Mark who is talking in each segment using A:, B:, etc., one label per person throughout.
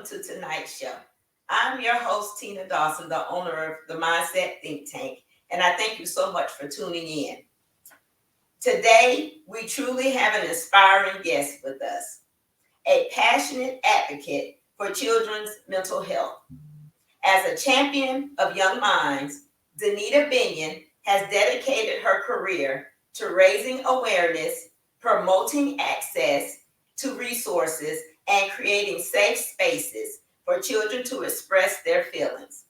A: welcome to tonight's show. I'm your host, Tina Dawson, the owner of the Mindset Think Tank, and I thank you so much for tuning in. Today, we truly have an inspiring guest with us, a passionate advocate for children's mental health. As a champion of young minds, Denita Binion has dedicated her career to raising awareness, promoting access to resources, and creating safe spaces for children to express their feelings.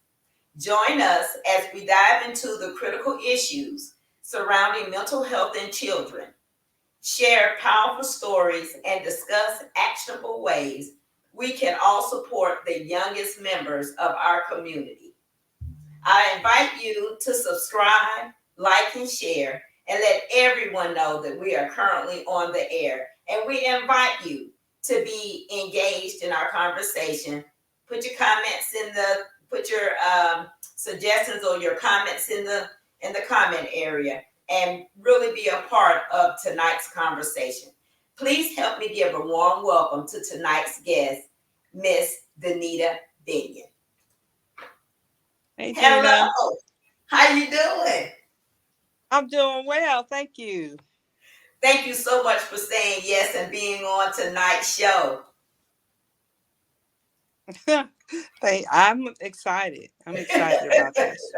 A: Join us as we dive into the critical issues surrounding mental health in children, share powerful stories, and discuss actionable ways we can all support the youngest members of our community. I invite you to subscribe, like, and share, and let everyone know that we are currently on the air. And we invite you to be engaged in our conversation. Put your comments put your suggestions or your comments in the comment area, and really be a part of tonight's conversation. Please help me give a warm welcome to tonight's guest, Miss Denita Binion.
B: Hey,
A: Hello.
B: Tina.
A: How you doing?
B: I'm doing well. Thank you.
A: Thank you so much for saying yes and being on tonight's show.
B: I'm excited. I'm excited about this.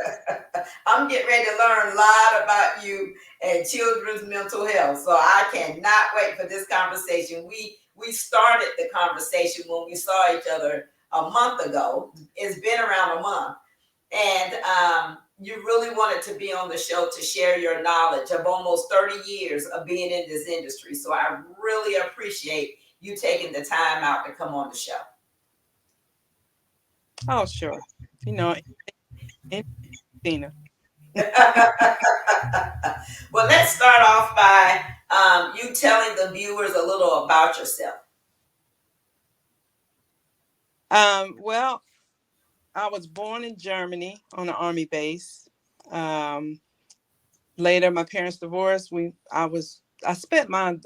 A: I'm getting ready to learn a lot about you and children's mental health. So I cannot wait for this conversation. We started the conversation when we saw each other a month ago. It's been around a month. And you really wanted to be on the show to share your knowledge of almost 30 years of being in this industry. So I really appreciate you taking the time out to come on the show.
B: Oh, sure. You know, Tina.
A: Well, let's start off by you telling the viewers a little about yourself.
B: Well, I was born in Germany on an army base. Um, Later, my parents divorced. I spent my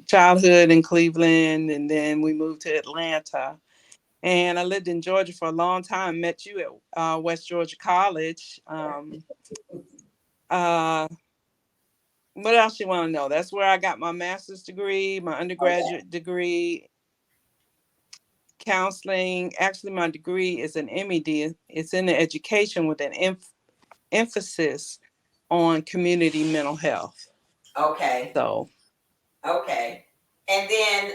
B: childhood in Cleveland, and then we moved to Atlanta. And I lived in Georgia for a long time. Met you at West Georgia College. Uh, what else you want to know? That's where I got my master's degree, my undergraduate degree, counseling. Actually, my degree is an MED. It's in the education with an emphasis on community mental health.
A: Okay.
B: So,
A: Okay. And then,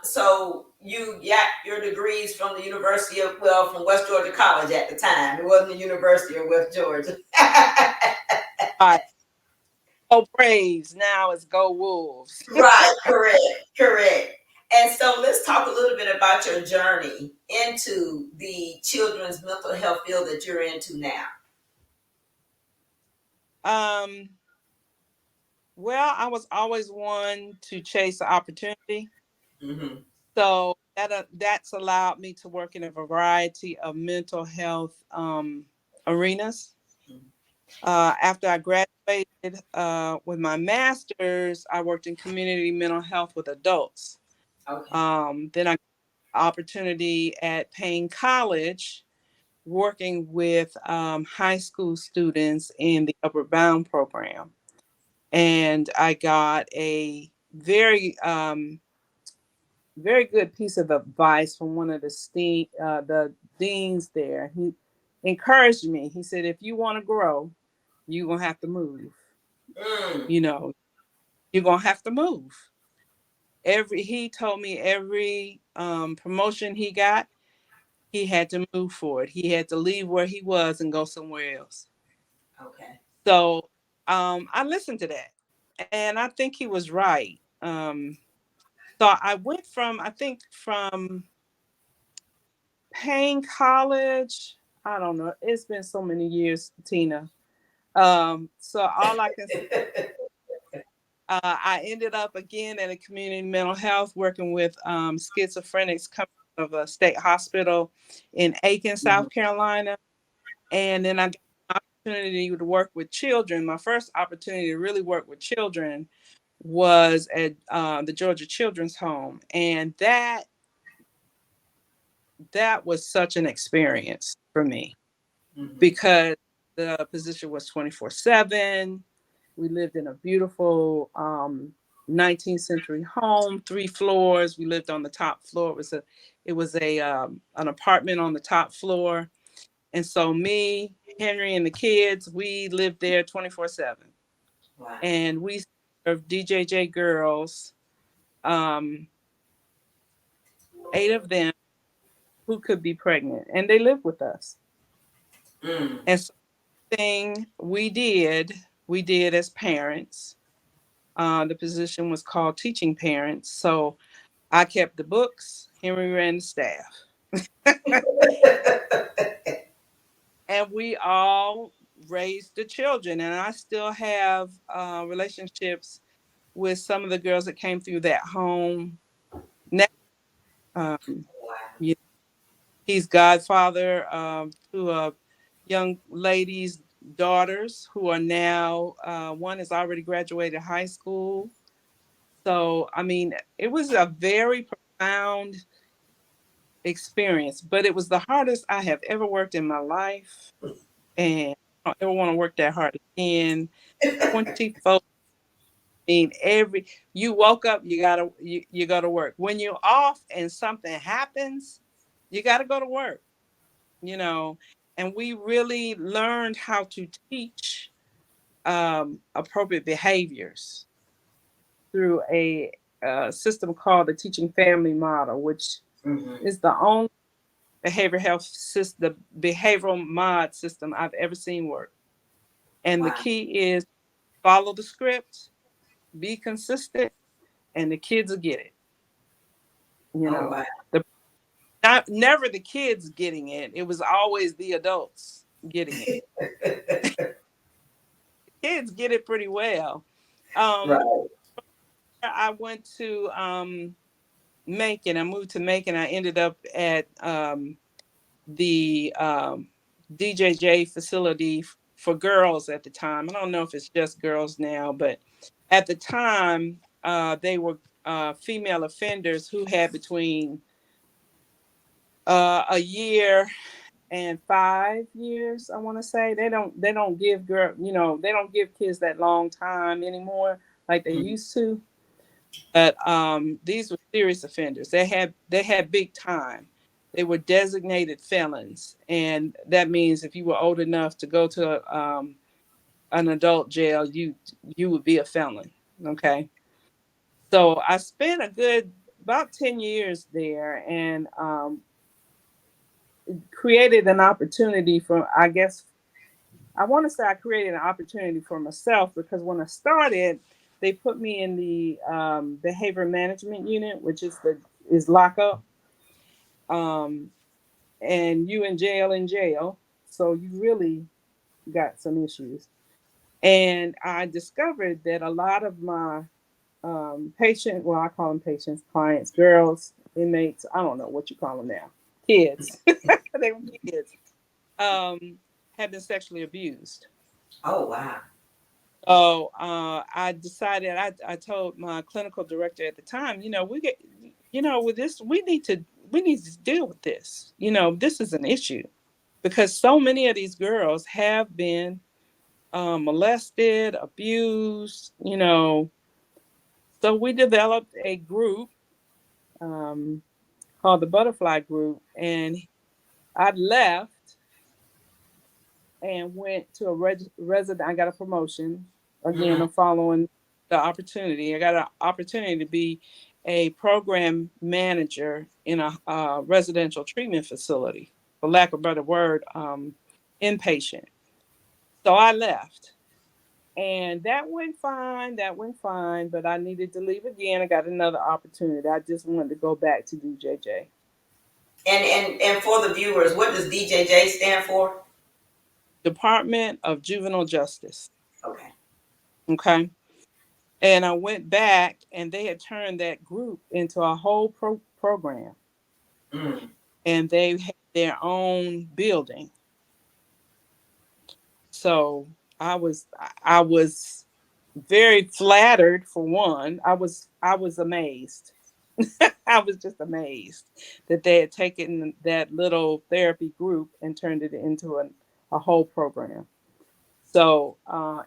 A: so you got your degrees from the University of, from West Georgia College at the time. It wasn't the University of West Georgia.
B: go Braves. Now it's go Wolves.
A: Right. Correct. Correct. And so let's talk a little bit about your journey into the children's mental health field that you're into now.
B: Um, well, I was always one to chase the opportunity.
A: Mm-hmm.
B: So that's allowed me to work in a variety of mental health arenas. After I graduated with my master's, I worked in community mental health with adults.
A: Okay.
B: Then I got an opportunity at Payne College working with high school students in the Upward Bound program. And I got a very good piece of advice from one of the deans there. He encouraged me. He said, if you want to grow, you're going to have to move.
A: Mm.
B: You know, you're going to have to move. He told me every promotion he got, he had to move for it. He had to leave where he was and go somewhere else.
A: Okay.
B: So I listened to that. And I think he was right. So I went from Payne College. I don't know. It's been so many years, Tina. So all I can say, I ended up again at a community mental health working with schizophrenics coming out of a state hospital in Aiken,
A: Mhm.
B: South Carolina. And then I got an opportunity to work with children. My first opportunity to really work with children was at the Georgia Children's Home. And that that was such an experience for me
A: Mhm.
B: because the position was 24/7. We lived in a beautiful 19th century home, 3 floors. We lived on the top floor. It was a an apartment on the top floor. And so me, Henry, and the kids, we lived there 24/7.
A: Wow.
B: And we served DJJ girls, um, 8 of them who could be pregnant, and they lived with us.
A: Mm.
B: And so thing we did as parents. The position was called teaching parents. So I kept the books, Henry ran the staff. And we all raised the children. And I still have relationships with some of the girls that came through that home. Now, um,
A: Wow.
B: you he's godfather to a young lady's daughters who are now, one has already graduated high school. So, I mean, it was a very profound experience, but it was the hardest I have ever worked in my life. And I don't ever want to work that hard again. 24, I mean, you woke up, you go to work. When you're off and something happens, you got to go to work, you know. And we really learned how to teach appropriate behaviors through a system called the teaching family model, which
A: Mhm.
B: is the only behavioral health system, the behavioral mod system I've ever seen work. And the
A: Wow.
B: key is follow the script, be consistent, and the kids will get it. You
A: Oh
B: know,
A: wow.
B: the not never the kids getting it. It was always the adults getting it. Kids get it pretty well. Um,
A: Right.
B: I went to Macon. I moved to Macon. I ended up at the DJJ facility for girls at the time. I don't know if it's just girls now, but at the time, they were female offenders who had between a year and 5 years. I want to say they don't give they don't give kids that long time anymore like they
A: Mhm.
B: used to. But these were serious offenders. They had big time. They were designated felons, and that means if you were old enough to go to an adult jail, you would be a felon. Okay, so I spent a good about 10 years there, and created an opportunity for, I guess, I want to say I created an opportunity for myself because when I started, they put me in the behavior management unit, which is lockup, um, and you in jail, so you really got some issues. And I discovered that a lot of my well, I call them patients, clients, girls, inmates, I don't know what you call them now, kids, they were kids, um, had been sexually abused.
A: Oh wow.
B: So I decided, I told my clinical director at the time, with this, we need to deal with this. This is an issue because so many of these girls have been molested, abused, So we developed a group um, called the Butterfly Group, and I left and went to a resident. I got a promotion. Again,
A: Mhm.
B: I'm following the opportunity. I got an opportunity to be a program manager in a residential treatment facility, for lack of a better word, inpatient. So I left. And that went fine. That went fine. But I needed to leave again. I got another opportunity. I just wanted to go back to DJJ.
A: And for the viewers, what does DJJ stand for?
B: Department of Juvenile Justice.
A: Okay.
B: Okay. And I went back, and they had turned that group into a whole program,
A: Mm.
B: and they had their own building. So I was very flattered for one. I was amazed. I was just amazed that they had taken that little therapy group and turned it into a whole program. So,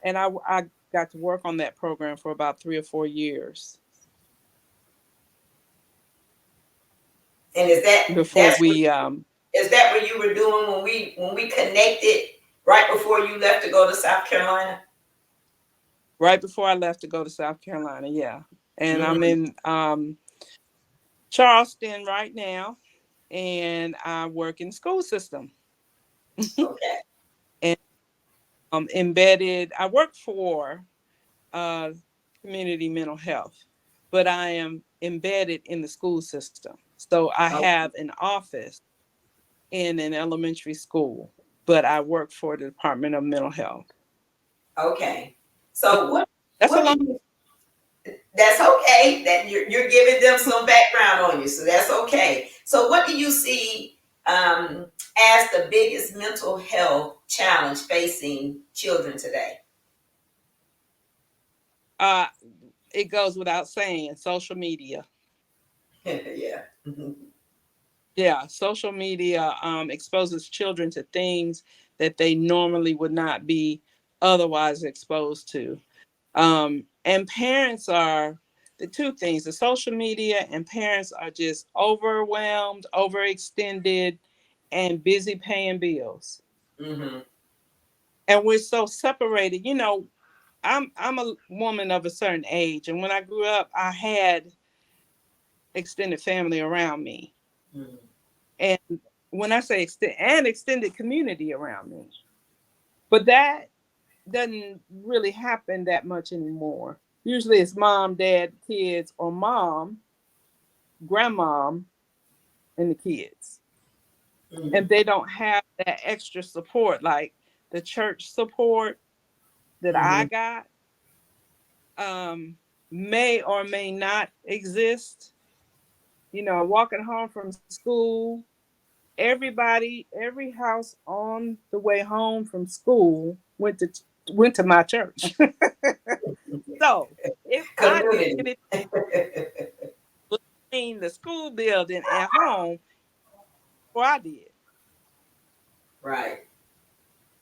B: and I got to work on that program for about 3 or 4 years
A: And is that
B: before
A: that's what
B: we,
A: is that what you were doing when we connected right before you left to go to South Carolina?
B: right before I left to go to South Carolina. Yeah. And I'm
A: Mm,
B: in Charleston right now, and I work in the school system.
A: okay.
B: And embedded, I work for uh, community mental health, but I am embedded in the school system. So I
A: Oh,
B: have an office in an elementary school, but I work for the Department of Mental Health.
A: okay. So
B: That's a
A: what do
B: long.
A: you that's okay. That you're giving them some background on you, so that's okay. So what do you see as the biggest mental health challenge facing children today?
B: Uh, it goes without saying, social media.
A: Yeah. Mhm.
B: Yeah, social media exposes children to things that they normally would not be otherwise exposed to. And parents are the two things, the social media and parents are just overwhelmed, overextended, and busy paying bills.
A: Mhm.
B: And we're so separated. I'm a woman of a certain age, and when I grew up, I had extended family around me.
A: Mhm.
B: And when I say extended community around me. But that doesn't really happen that much anymore. Usually it's mom, dad, kids, or mom, grandmom, and the kids.
A: Mhm.
B: And they don't have that extra support, like the church support that I
A: Mhm.
B: got, may or may not exist. Walking home from school, every house on the way home from school went to my church. So if I did
A: Community.
B: anything between the school building and home, well, I did.
A: Right.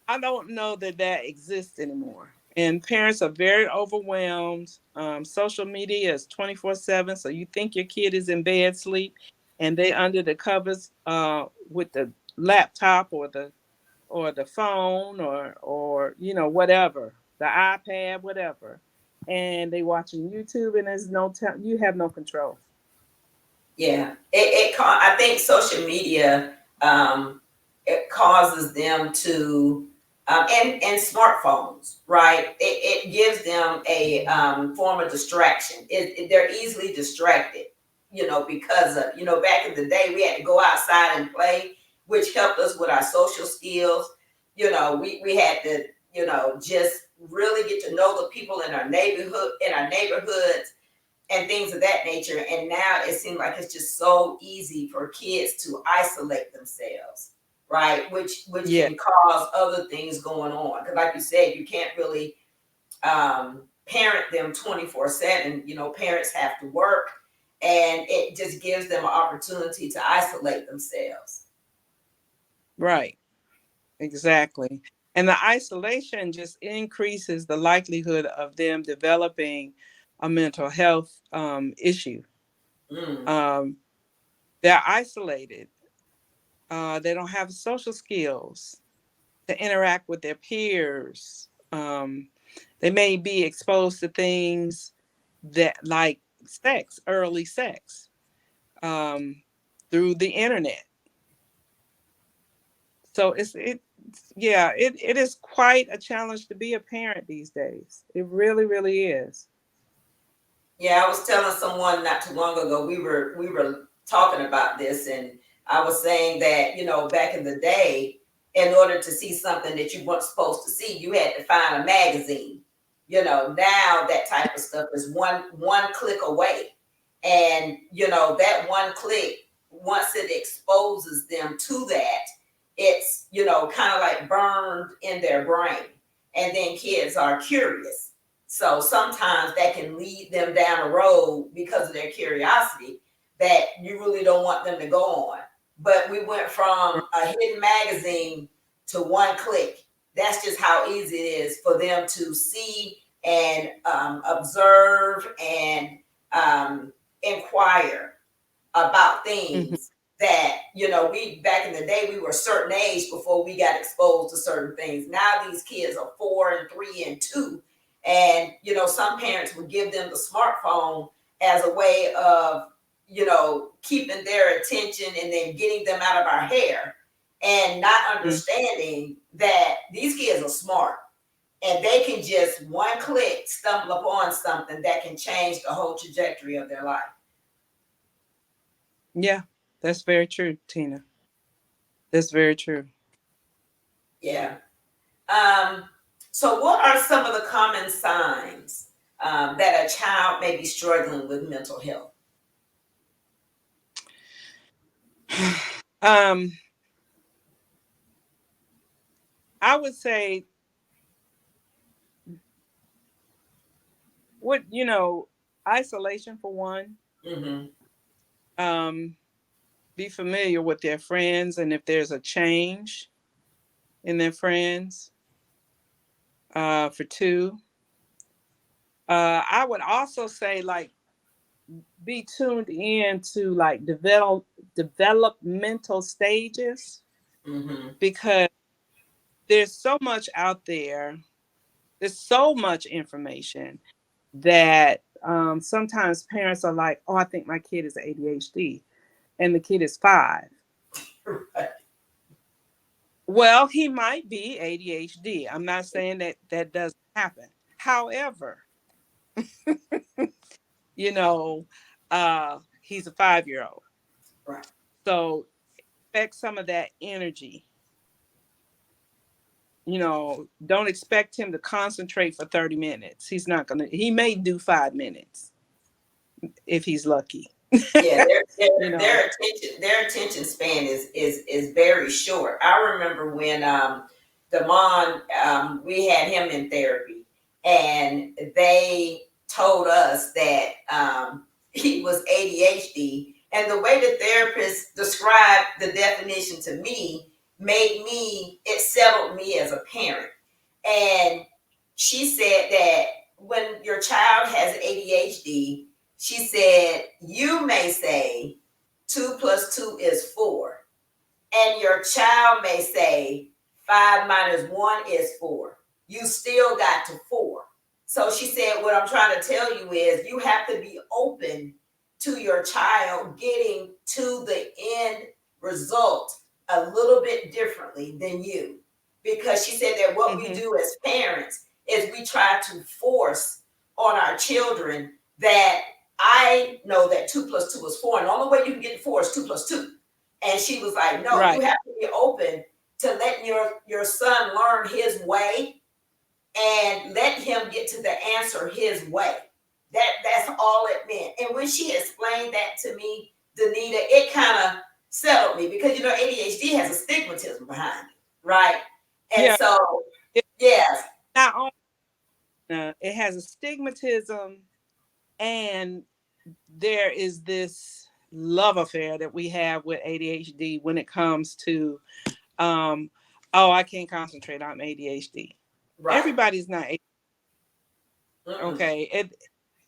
B: I don't know that that exists anymore. And parents are very overwhelmed. Social media is 24/7. So you think your kid is in bed sleep and they under the covers with the laptop or the phone or whatever, the iPad, whatever. And they watching YouTube and there's no time, you have no control.
A: Yeah, I think social media it causes them to and smartphones, right? It gives them a form of distraction. They're easily distracted, because of back in the day we had to go outside and play, which helped us with our social skills. We had to just really get to know the people in our neighborhoods and things of that nature. And now it seems like it's just so easy for kids to isolate themselves, right? Which
B: Yeah,
A: can cause other things going on. Because, like you said, you can't really parent them 24/7. Parents have to work, and it just gives them an opportunity to isolate themselves.
B: right. Exactly. And the isolation just increases the likelihood of them developing a mental health issue.
A: Mm,
B: Um, they're isolated. They don't have social skills to interact with their peers. They may be exposed to things that, like sex, early sex, um, through the internet. So yeah, it is quite a challenge to be a parent these days. It really, really is.
A: Yeah, I was telling someone not too long ago, we were talking about this, and I was saying that, back in the day, in order to see something that you weren't supposed to see, you had to find a magazine. Now that type of stuff is one click away. And that one click, once it exposes them to that, it's kind of like burned in their brain. And then kids are curious, so sometimes that can lead them down a road because of their curiosity that you really don't want them to go on. But we went from
B: Right.
A: a hidden magazine to one click. That's just how easy it is for them to see and observe and inquire about
B: Mhm.
A: things that, we back in the day, we were a certain age before we got exposed to certain things. Now these kids are 4 and 3 and 2, and some parents would give them the smartphone as a way of keeping their attention and then getting them out of our hair, and not
B: Mhm.
A: understanding that these kids are smart and they can just one click stumble upon something that can change the whole trajectory of their life.
B: Yeah, that's very true, Tina. That's very true.
A: Yeah. Um, so, what are some of the common signs that a child may be struggling with mental health?
B: um, I would say what isolation for one.
A: Mm-hmm.
B: Um, be familiar with their friends, and if there's a change in their friends. For two, I would also say like be tuned in to like developmental stages,
A: Mm-hmm.
B: because there's so much out there. There's so much information that sometimes parents are like, "Oh, I think my kid is ADHD," and the kid is 5.
A: Right.
B: Well, he might be ADHD. I'm not saying that that doesn't happen. However, you know, he's a 5-year-old.
A: Right.
B: So expect some of that energy. Don't expect him to concentrate for 30 minutes. He may do 5 minutes if he's lucky.
A: Yeah, their,
B: you
A: their
B: know.
A: their attention span is very short. I remember when Damon, we had him in therapy, and they told us that he was ADHD, and the way the therapist described the definition to me it settled me as a parent. And she said that when your child has ADHD, she said, you may say 2 plus 2 is 4, and your child may say 5 minus 1 is 4. You still got to 4. So she said, what I'm trying to tell you is you have to be open to your child getting to the end result a little bit differently than you. Because she said that what we
B: Hmm.
A: do as parents is we try to force on our children that I know that 2 plus 2 is 4, and the only way you can get to 4 is 2 plus 2. And she was like, no, you
B: Right.
A: have to be open to letting your son learn his way and let him get to the answer his way. That's all it meant. And when she explained that to me, Denita, it kind of settled me, because ADHD has a stigmatism behind it, right? And
B: Yeah.
A: so,
B: It,
A: yes,
B: not only it has a stigmatism, and there is this love affair that we have with ADHD when it comes to, um, oh, I can't concentrate. I'm ADHD.
A: right.
B: Everybody's not.
A: Mm-mm.
B: Okay.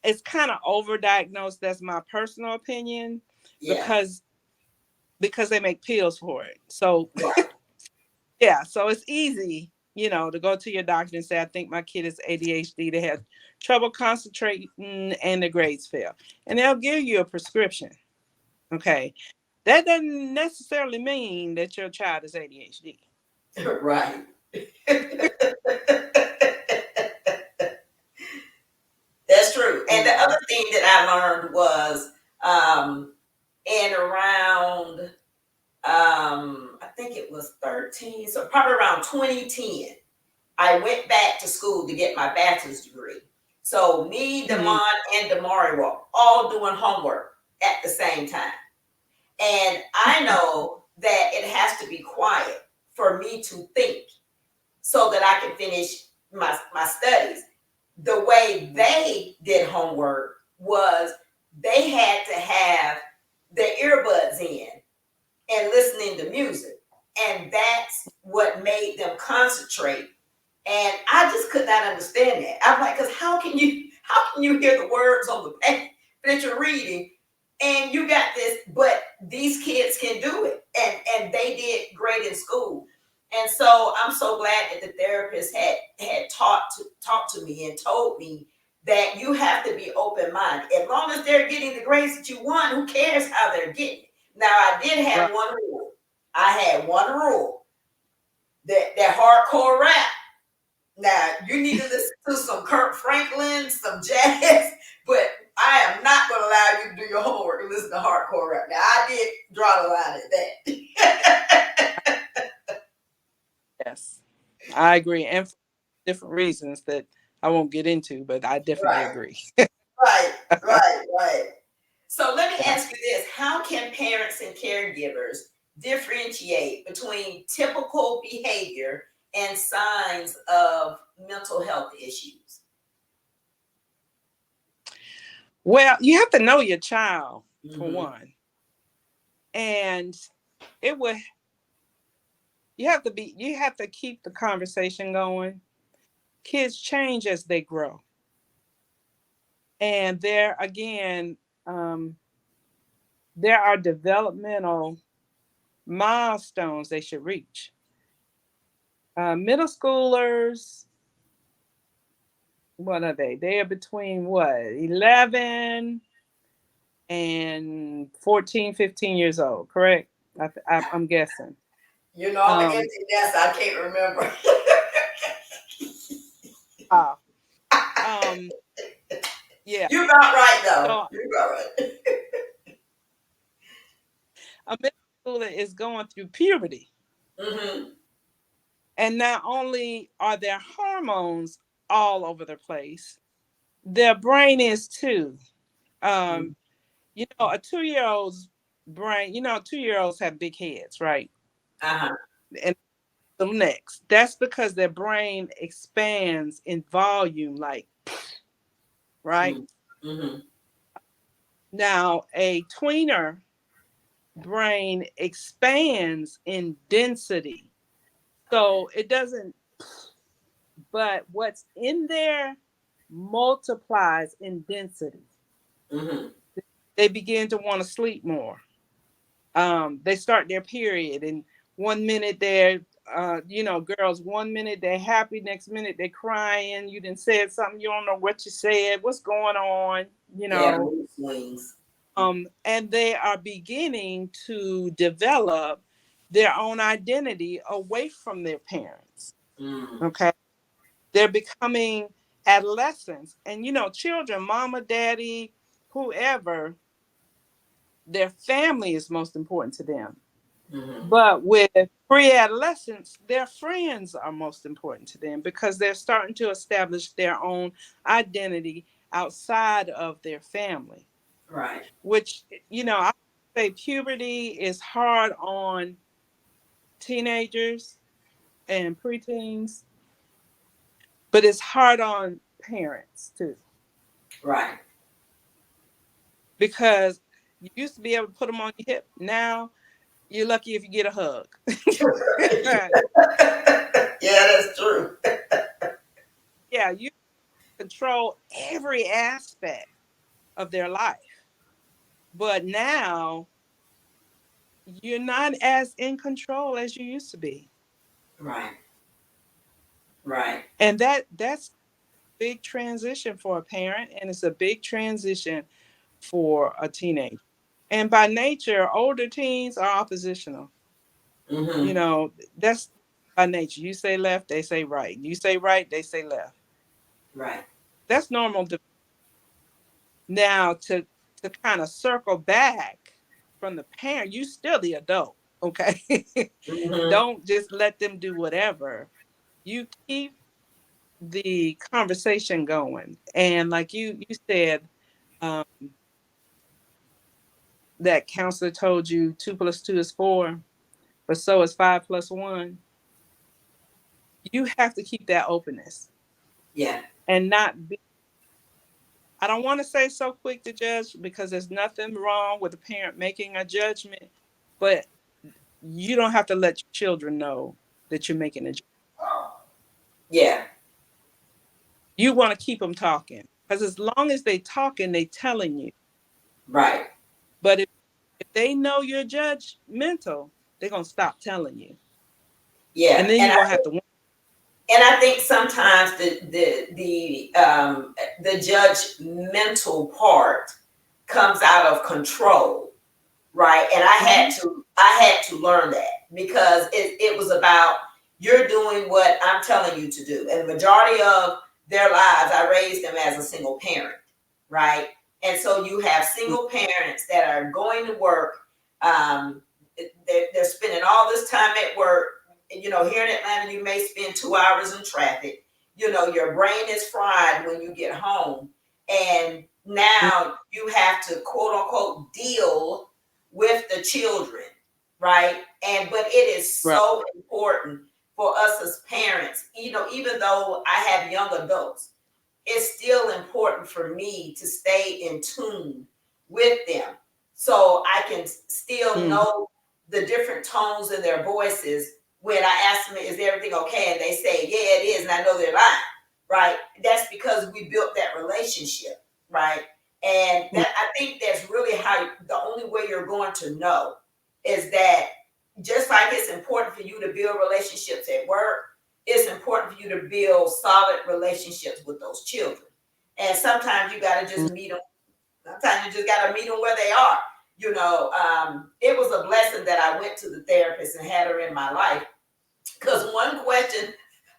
B: It's kind of overdiagnosed. That's my personal opinion,
A: Yeah,
B: because they make pills for it. So
A: right.
B: yeah, so it's easy, to go to your doctor and say, I think my kid is ADHD. They have trouble concentrating and their grades fail. And they'll give you a prescription. Okay. That doesn't necessarily mean that your child is ADHD.
A: Right. That's true.
B: You
A: And the
B: know.
A: other thing that I learned was in around I think it was 13, so probably around 2010, I went back to school to get my bachelor's degree. So me,
B: Mhm.
A: Damon, and Damari were all doing homework at the same time. And I know that it has to be quiet for me to think so that I can finish my studies. The way they did homework was they had to have their earbuds in and listening to music. And that's what made them concentrate. And I just could not understand that. I'm like, because how can you hear the words on the page that you're reading and you got this, but these kids can do it. And they did great in school. And so I'm so glad that the therapist had talked to me and told me that you have to be open minded. As long as they're getting the grades that you want, who cares how they're getting it? Now I did have
B: Right.
A: one rule. I had one rule that hardcore rap. Now you need to listen to some Kirk Franklin, some jazz, but I am not going to allow you to do your homework and listen to hardcore rap. Now I did draw the line at that.
B: Yes, I agree, and for different reasons that I won't get into, but I definitely
A: Right,
B: agree.
A: right, right. So let me
B: Yeah.
A: ask you this: how can parents and caregivers differentiate between typical behavior and signs of mental health issues?
B: Well, you have to know your child for
A: Mm-hmm.
B: one, and it would you have to keep the conversation going. Kids change as they grow, and um, there are developmental milestones they should reach. Middle schoolers, what are they? They are between what, 11 and 14, 15 years old, correct? I'm guessing.
A: I'm an
B: Um,
A: empty nest. I can't remember.
B: uh, um, yeah.
A: You got right though.
B: So
A: You got right.
B: a middle schooler is going through puberty.
A: Mm-hmm.
B: And not only are their hormones all over the place, their brain is too. Um, a 2 year old's brain, 2 year olds have big heads, right?
A: Uh-huh.
B: And the next, that's because their brain expands in volume, like, right?
A: Mm-hmm.
B: Now, a tweener brain expands in density. So it doesn't, but what's in there multiplies in density.
A: Mm-hmm.
B: They begin to want to sleep more. They start their period, and 1 minute they're, girls, 1 minute they're happy, next minute they're crying. You done said something, you don't know what you said, what's going on, you
A: Yeah,
B: know.
A: mood swings.
B: And they are beginning to develop their own identity away from their parents.
A: Mm.
B: Okay. They're becoming adolescents. And, children, mama, daddy, whoever, their family is most important to them.
A: Mm-hmm.
B: But with pre-adolescents, their friends are most important to them because they're starting to establish their own identity outside of their family,
A: Right.
B: which, I say puberty is hard on teenagers and preteens, but it's hard on parents too,
A: Right.
B: because you used to be able to put them on your hip. Now you're lucky if you get a hug.
A: Yeah, that's true.
B: Yeah, you control every aspect of their life. But now you're not as in control as you used to be.
A: Right. Right.
B: And that's a big transition for a parent, and it's a big transition for a teenager. And by nature, older teens are oppositional.
A: Mm-hmm.
B: That's by nature. You say left, they say right. You say right, they say left.
A: Right.
B: That's normal. Now to kind of circle back from the parent, you still the adult, okay?
A: Mm-hmm.
B: Don't just let them do whatever. You keep the conversation going, and like you said, um, that counselor told you 2 plus 2 is 4, but so is 5 plus 1. You have to keep that openness
A: Yeah.
B: and not be. I don't want to say so quick to judge because there's nothing wrong with a parent making a judgment, but you don't have to let your children know that you're making a judgment.
A: Yeah,
B: You want to keep them talking because as long as they talking, they telling you.
A: right.
B: But if they know you're judgmental, they're gonna stop telling you,
A: Yeah,
B: and then you're gonna have to.
A: and I think sometimes the judgmental part comes out of control, right? And
B: Mm-hmm.
A: I had to learn that because it was about you're doing what I'm telling you to do. And the majority of their lives, I raised them as a single parent, right? And so you have single parents that are going to work. They're spending all this time at work. You know, here in Atlanta, you may spend 2 hours in traffic. You know, your brain is fried when you get home. And now you have to quote unquote deal with the children, right? And but it is
B: Right.
A: so important for us as parents, you know, even though I have young adults, it's still important for me to stay in tune with them so I can still
B: Mm-hmm.
A: know the different tones in their voices when I ask them, is everything okay? And they say, yeah, it is. And I know they're lying, right? That's because we built that relationship, right? And that I think that's really how the only way you're going to know is that just like it's important for you to build relationships at work, it's important for you to build solid relationships with those children. And sometimes you got to just meet them. Sometimes you just got to meet them where they are. You know, it was a blessing that I went to the therapist and had her in my life because one question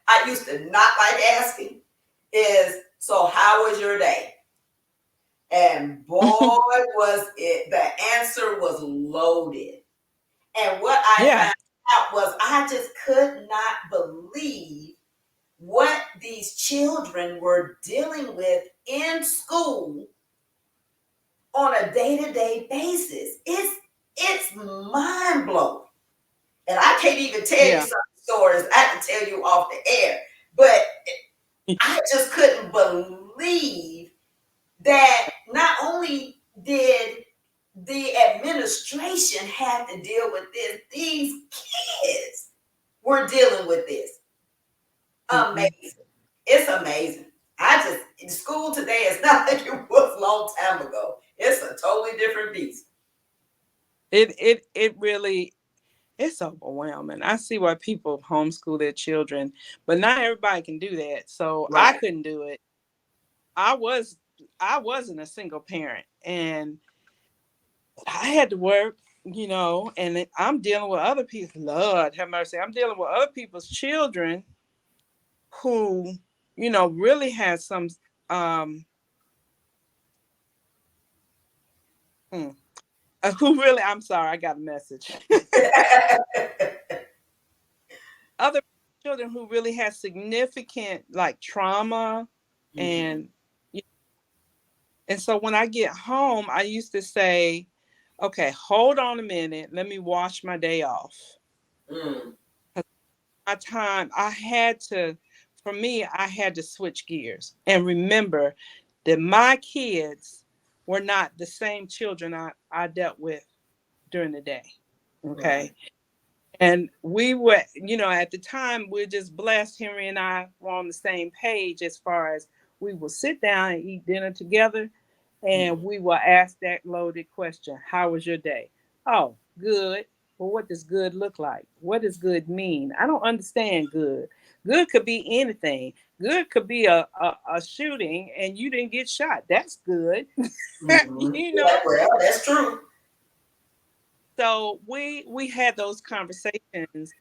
A: I used to not like asking is, so how was your day? And boy, was it, the answer was loaded. And what I
B: Yeah.
A: found out was I just could not believe what these children were dealing with in school on a day-to-day basis. It's mind blowing. And I can't even tell you
B: Yeah.
A: some stories I can tell you off the air. But I just couldn't believe that not only did the administration have to deal with this, these kids were dealing with this.
B: Mm-hmm.
A: Amazing. It's amazing. I just school today is not like it was a long time ago. It's a totally different beast.
B: It really it's overwhelming. I see why people homeschool their children, but not everybody can do that. So I
A: Right.
B: couldn't do it. I was I wasn't a single parent, and I had to work, and I'm dealing with other people. Lord have mercy. I'm dealing with other people's children who, really has some um hmm, who really I'm sorry, I got a message. Other children who really has significant like trauma
A: Mm-hmm.
B: and and so when I get home, I used to say, okay, hold on a minute, let me wash my day off.
A: Mm.
B: My time, for me, I had to switch gears and remember that my kids were not the same children I dealt with during the day.
A: Right.
B: Okay. And we were, at the time, we're just blessed. Henry and I were on the same page as far as we will sit down and eat dinner together and
A: Mm.
B: we will ask that loaded question. How was your day? Oh, good. Well, what does good look like? What does good mean? I don't understand good. Good could be anything. Good could be a shooting and you didn't get shot. That's good.
A: Mm-hmm.
B: you know.
A: Yeah, well, that's true.
B: So we had those conversations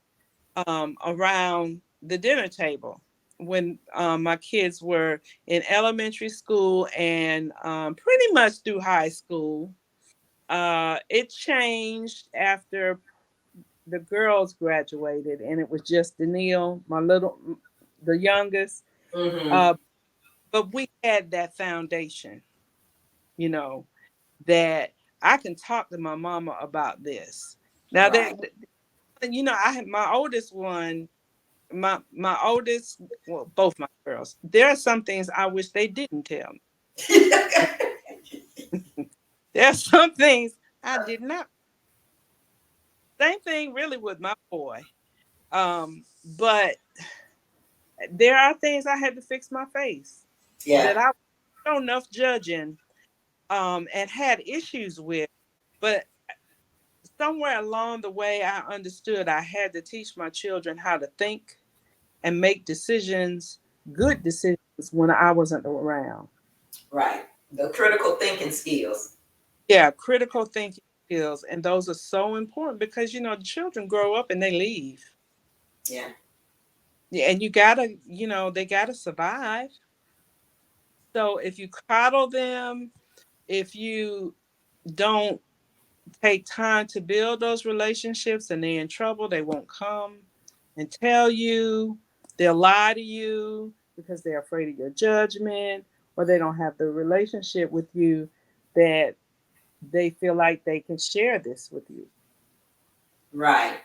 B: around the dinner table when my kids were in elementary school and pretty much through high school. It changed after the girls graduated, and it was just Daniil, the youngest.
A: Mm-hmm.
B: Uh, but we had that foundation, you know, that I can talk to my mama about this. Now
A: Right.
B: that I had my oldest one, my oldest, well, both my girls. There are some things I wish they didn't tell me. There's some things I did not. Same thing really with my boy. But there are things I had to fix my face
A: Yeah,
B: that I was enough judging and had issues with. But somewhere along the way, I understood I had to teach my children how to think and make decisions, good decisions, when I wasn't around.
A: right. The critical thinking skills.
B: Yeah, critical thinking skills. And those are so important because, the children grow up and they leave.
A: Yeah,
B: Yeah, and you gotta, they gotta survive. So if you coddle them, if you don't take time to build those relationships and they're in trouble, they won't come and tell you. They'll lie to you because they're afraid of your judgment, or they don't have the relationship with you that they feel like they can share this with you.
A: right.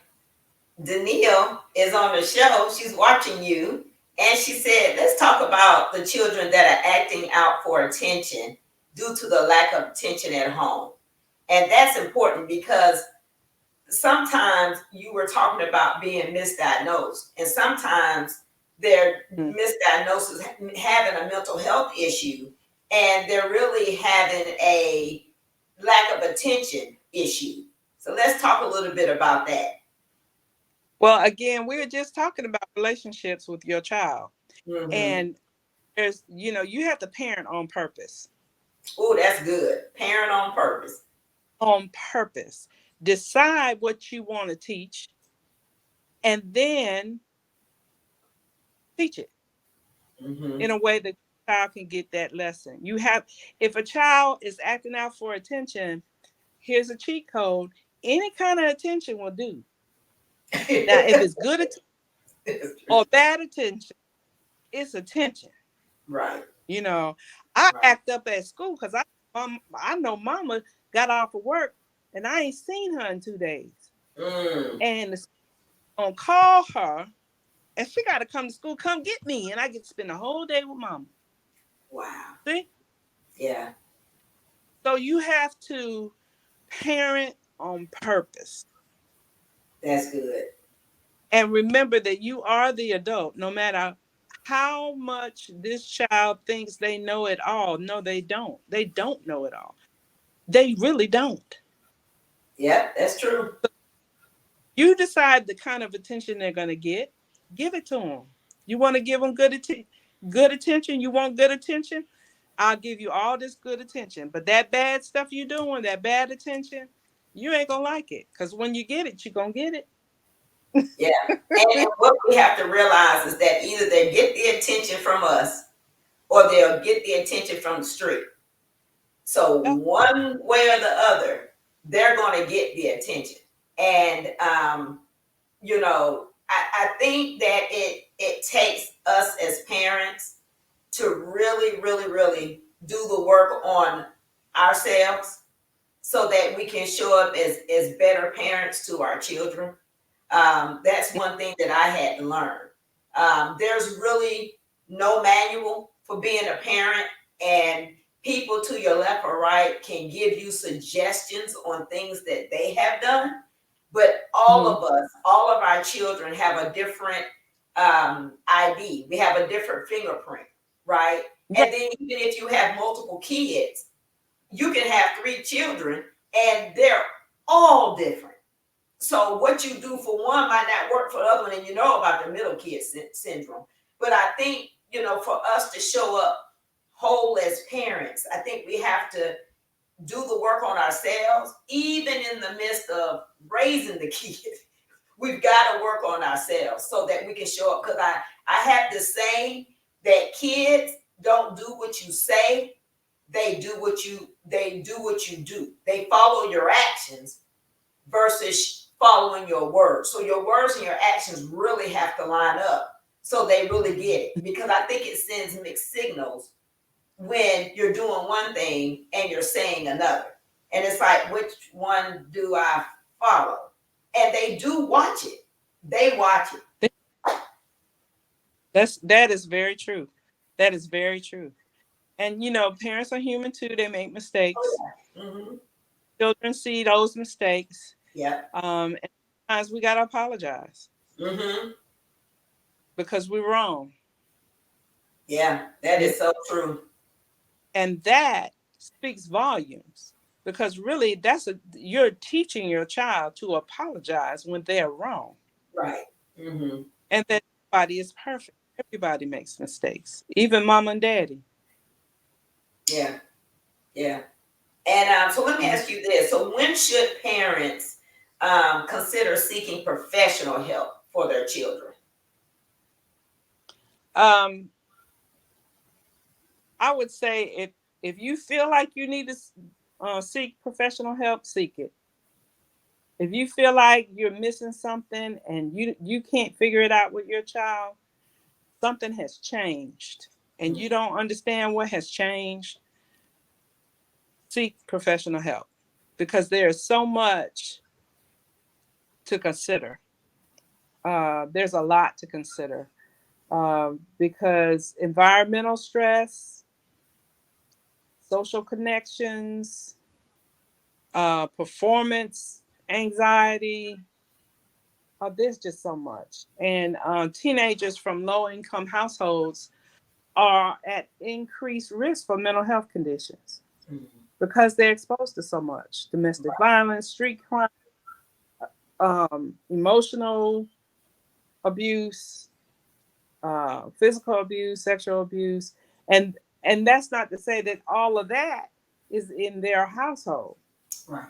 A: Danielle is on the show. She's watching you. And she said, let's talk about the children that are acting out for attention due to the lack of attention at home. And that's important because sometimes you were talking about being misdiagnosed, and sometimes they're
B: Mm.
A: misdiagnosed as having a mental health issue, and they're really having a lack of attention issue. So let's talk a little bit about that.
B: Well, again, we were just talking about relationships with your child.
A: Mm-hmm.
B: And you have to parent on purpose.
A: Oh, that's good. Parent on purpose.
B: On purpose. Decide what you want to teach and then teach it
A: Mm-hmm.
B: in a way that the child can get that lesson. If a child is acting out for attention, here's a cheat code. Any kind of attention will do. Now, if it's good attention or bad attention, it's attention.
A: Right,
B: You know, I
A: right.
B: act up at school because I know mama got off of work and I ain't seen her in 2 days.
A: Mm.
B: And the school gonna call her and she got to come to school, come get me. And I get to spend the whole day with mama.
A: Wow.
B: See?
A: Yeah,
B: So you have to parent on purpose.
A: that's good.
B: And remember that you are the adult, no matter how much this child thinks they know it all. No, they don't. They don't know it all. They really don't.
A: Yep, that's true.
B: You decide the kind of attention they're going to get, give it to them. You want to give them good attention? You want good attention? I'll give you all this good attention. But that bad stuff you're doing, that bad attention, you ain't going to like it. Because when you get it, you're going to get
A: Yeah. And what we have to realize is that either they get the attention from us or they'll get the attention from the street. So
B: it.
A: one way or the other, they're going to get the attention. And I think that it takes us as parents to really, really, really do the work on ourselves so that we can show up as better parents to our children. That's one thing that I had to learn. There's really no manual for being a parent, and people to your left or right can give you suggestions on things that they have done. But all
B: Mhm.
A: of us, all of our children have a different ID. We have a different fingerprint, right?
B: Right.
A: And then even if you have multiple kids, you can have three children and they're all different. So what you do for one might not work for the other one, and you know about the middle kid syndrome. But I think, for us to show up whole as parents, I think we have to do the work on ourselves, even in the midst of raising the kids. We've got to work on ourselves so that we can show up. Because I have this saying that kids don't do what you say, they do what you do. They follow your actions versus following your words. So your words and your actions really have to line up so they really get it. Because I think it sends mixed signals when you're doing one thing and you're saying another. And it's like, which one do I follow? And they do watch it. They watch it.
B: That is very true. That is very true. And parents are human too. They make
A: Oh
B: mistakes.
A: yeah. Mm-hmm.
B: Children see those mistakes.
A: Yeah.
B: And sometimes we gotta apologize
A: Mm-hmm.
B: because we're wrong.
A: Yeah, that
B: You know,
A: is so true.
B: and that speaks volumes because really you're teaching your child to apologize when they're wrong.
A: Right. Mm-hmm.
B: And that nobody is perfect. Everybody makes mistakes, even mom and daddy.
A: Yeah. Yeah. And so let me
B: Mhm.
A: ask you this. So when should parents consider seeking professional help for their children?
B: Um, I would say if you feel like you need to seek professional help, seek it. If you feel like you're missing something and you can't figure it out with your child, something has changed, and
A: Mm.
B: you don't understand what has changed, seek professional help because there is so much to consider. There's a lot to consider because environmental stress, social connections, performance anxiety. There's just so much. And teenagers from low income households are at increased risk for mental health conditions
A: Mhm.
B: because they're exposed to so much domestic violence, street crime, emotional abuse, physical abuse, sexual abuse, and that's not to say that all of that is in their household,
A: Right.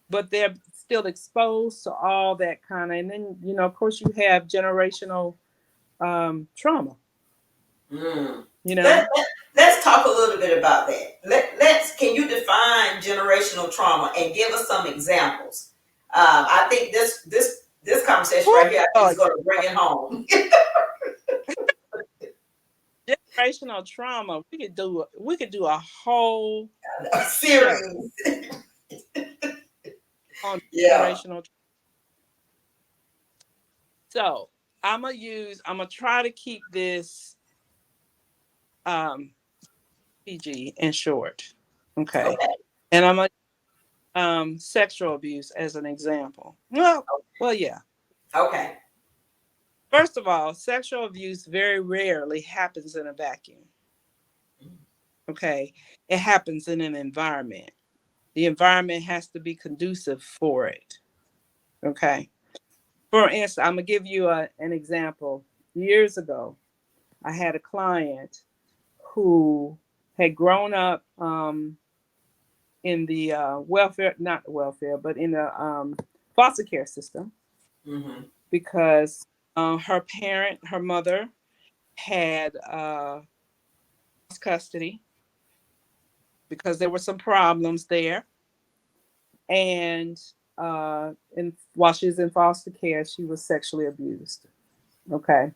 B: but they're still exposed to all that kind of. And then of course, you have generational trauma.
A: Mm.
B: You
A: Let,
B: know,
A: let, let's talk a little bit about that. Can you define generational trauma and give us some examples? I think this conversation
B: Whew,
A: right here, I think is
B: Lord,
A: going to bring it home.
B: generational trauma. We could do a whole show
A: Serious.
B: on
A: Yeah.
B: generational. So I'm gonna try to keep this um, PG and short. Okay.
A: Okay.
B: And I'm gonna sexual abuse as an example. Well, yeah.
A: Okay.
B: First of all, sexual abuse very rarely happens in a vacuum. Okay. It happens in an environment. The environment has to be conducive for it. Okay. For instance, I'm gonna give you an example. Years ago, I had a client who had grown up in the welfare, not welfare, but in the foster care system
A: Mm-hmm.
B: because her mother, had custody because there were some problems there, and while she was in foster care, she was sexually abused. Okay,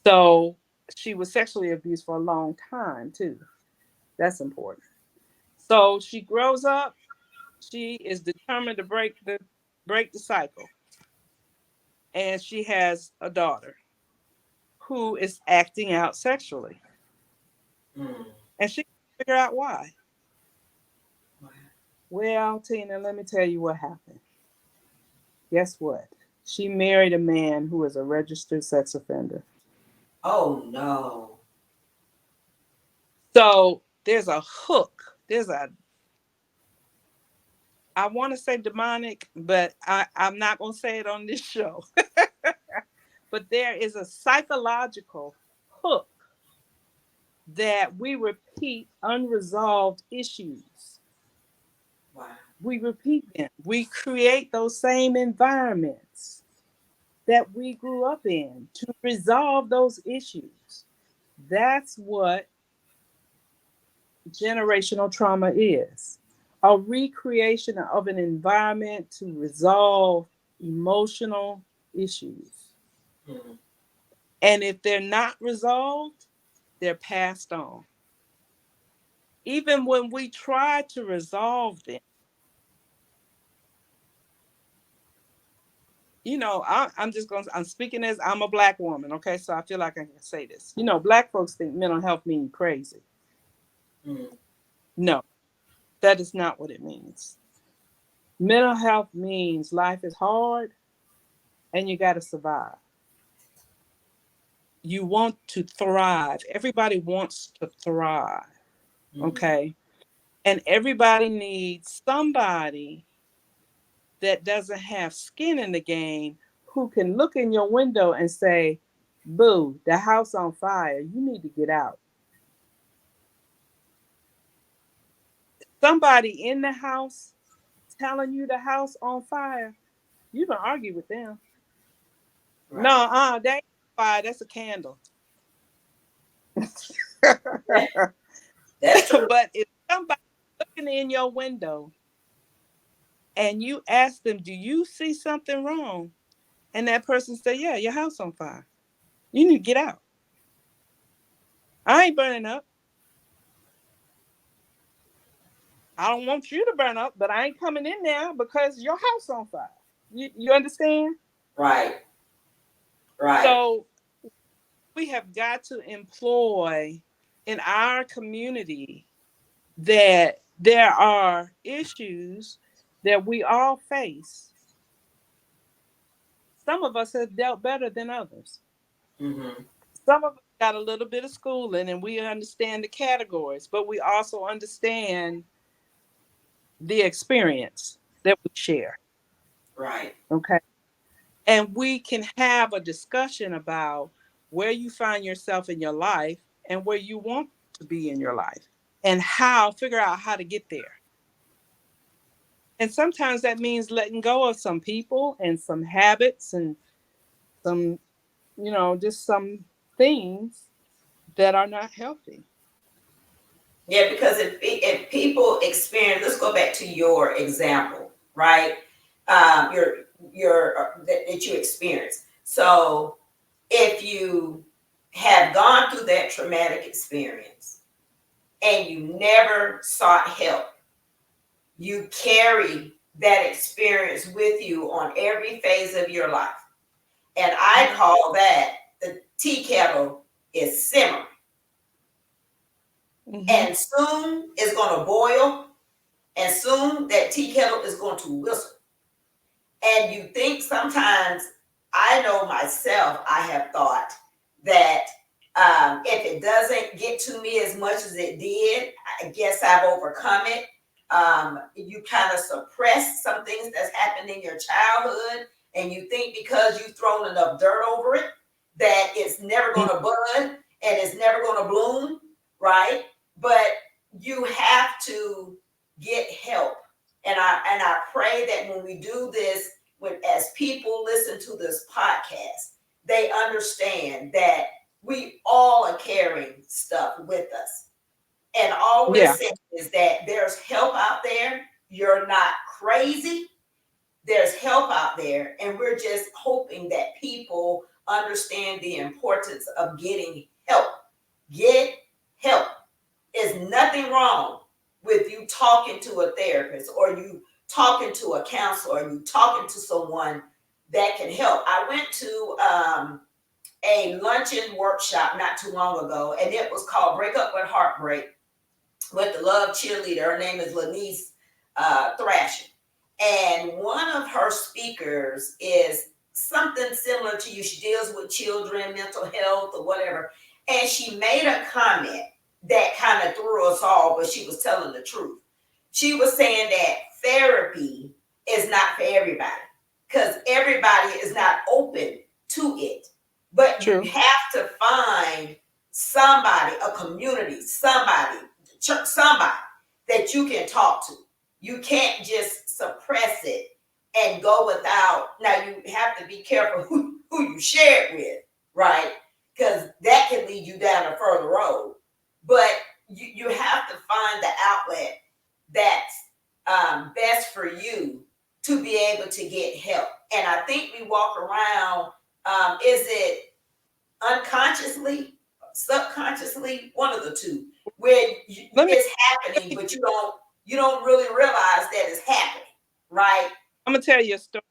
B: so she was sexually abused for a long time too. That's important. So she grows up. She is determined to break the cycle, and she has a daughter who is acting out sexually,
A: Mm.
B: and she can't figure out why.
A: Wow.
B: Well, Tina, let me tell you what happened. Guess what? She married a man who is a registered sex offender.
A: Oh no.
B: So there's a hook. I want to say demonic, but I'm not going to say it on this show. But there is a psychological hook that we repeat unresolved issues.
A: Wow.
B: We repeat them. We create those same environments that we grew up in to resolve those issues. That's what generational trauma is a recreation of an environment to resolve emotional issues.
A: Mm.
B: And if they're not resolved, they're passed on. Even when we try to resolve them, I'm just going to, I'm speaking as I'm a black woman, okay? So I feel like I can say this. Black folks think mental health means crazy.
A: Mm.
B: No, that is not what it means. Mental health means life is hard and you got to survive. You want to thrive. Everybody wants to thrive.
A: Mm.
B: Okay. And everybody needs somebody that doesn't have skin in the game who can look in your window and say, boo, the house on fire. You need to get out. Somebody in the house telling you the house on fire, you can argue with them. No,
A: Right.
B: that ain't fire. That's a candle.
A: Yeah, that's true.
B: But if somebody looking in your window and you ask them, do you see something wrong? And that person say, yeah, your house on fire. You need to get out. I ain't burning up. I don't want you to burn up, but I ain't coming in there because your house on fire. You understand?
A: Right. Right.
B: So we have got to employ in our community that there are issues that we all face. Some of us have dealt better than others.
A: Mm-hmm.
B: Some of us got a little bit of schooling and we understand the categories, but we also understand the experience that we share.
A: Right.
B: Okay. And we can have a discussion about where you find yourself in your life and where you want to be in your life and how figure out how to get there. And sometimes that means letting go of some people and some habits and some, just some things that are not healthy.
A: Yeah, because if people experience, let's go back to your example, right? Your that you experience. So if you have gone through that traumatic experience and you never sought help, you carry that experience with you on every phase of your life. And I call that the tea kettle is simmering.
B: Mm-hmm.
A: And soon it's going to boil, and soon that tea kettle is going to whistle. And you think sometimes, I know myself, I have thought that if it doesn't get to me as much as it did, I guess I've overcome it. You kind of suppress some things that's happened in your childhood, and you think because you've thrown enough dirt over it that it's never going to bud and it's never going to bloom, right? But you have to get help. And I pray that when we do this, when as people listen to this podcast, they understand that we all are carrying stuff with us. And all we're
B: Yeah.
A: saying is that there's help out there. You're not crazy. There's help out there. And we're just hoping that people understand the importance of getting help. Get help. There's nothing wrong with you talking to a therapist or you talking to a counselor or you talking to someone that can help. I went to a luncheon workshop not too long ago, and it was called Break Up with Heartbreak with the Love Cheerleader. Her name is Lanice Thrasher. And one of her speakers is something similar to you. She deals with children, mental health, or whatever. And she made a comment that kind of threw us all, but she was telling the truth. She was saying that therapy is not for everybody because everybody is not open to it. But you
B: True.
A: have to find somebody, a community, somebody, somebody that you can talk to. You can't just suppress it and go without. Now you have to be careful who you share it with, right? Because that can lead you down a further road. But you have to find the outlet that's best for you to be able to get help. And I think we walk around, is it unconsciously, subconsciously, one of the two, where
B: Let me
A: it's happening, but you don't really realize that it's happening, right?
B: I'm gonna tell you a story.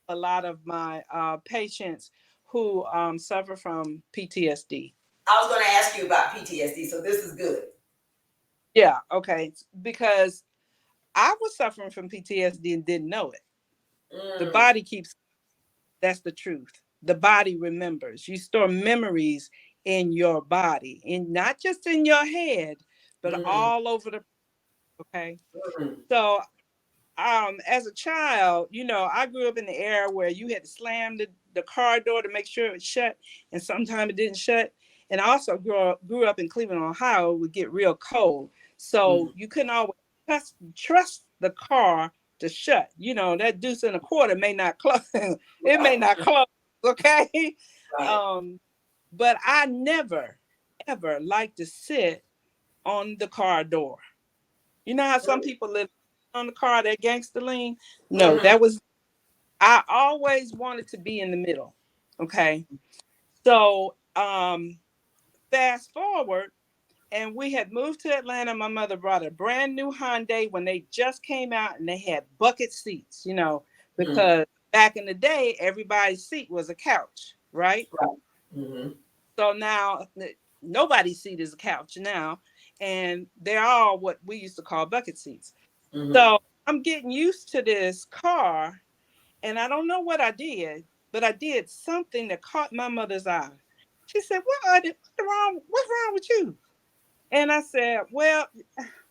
B: A lot of my patients who suffer from PTSD.
A: I was going to ask you about PTSD, so this is good.
B: Yeah, okay. Because I was suffering from PTSD and didn't know it. The
A: Mm,
B: body keeps, that's the truth. The body remembers. You store memories in your body, and not just in your head, but
A: mm,
B: all over the, okay.
A: mm,
B: So as a child, I grew up in the era where you had to slam the car door to make sure it shut, and sometimes it didn't shut. And I also grew up in Cleveland, Ohio. It would get real cold, so
A: mm.
B: you couldn't always trust the car to shut. That deuce and a quarter may not close. It may
A: Right,
B: not close. Okay.
A: right.
B: um but I never ever liked to sit on the car door. You know how some
A: Mm,
B: people live on the car, that gangster lean? No,
A: mhm,
B: I always wanted to be in the middle. Okay. So fast forward, and we had moved to Atlanta. My mother brought a brand new Hyundai when they just came out, and they had bucket seats,
A: mm,
B: because back in the day, everybody's seat was a couch, right?
A: right. Mhm,
B: So now nobody's seat is a couch now, and they're all what we used to call bucket seats.
A: mhm,
B: So I'm getting used to this car, and I don't know what I did, but I did something that caught my mother's eye. She said, What's wrong with you?" And I said, "Well,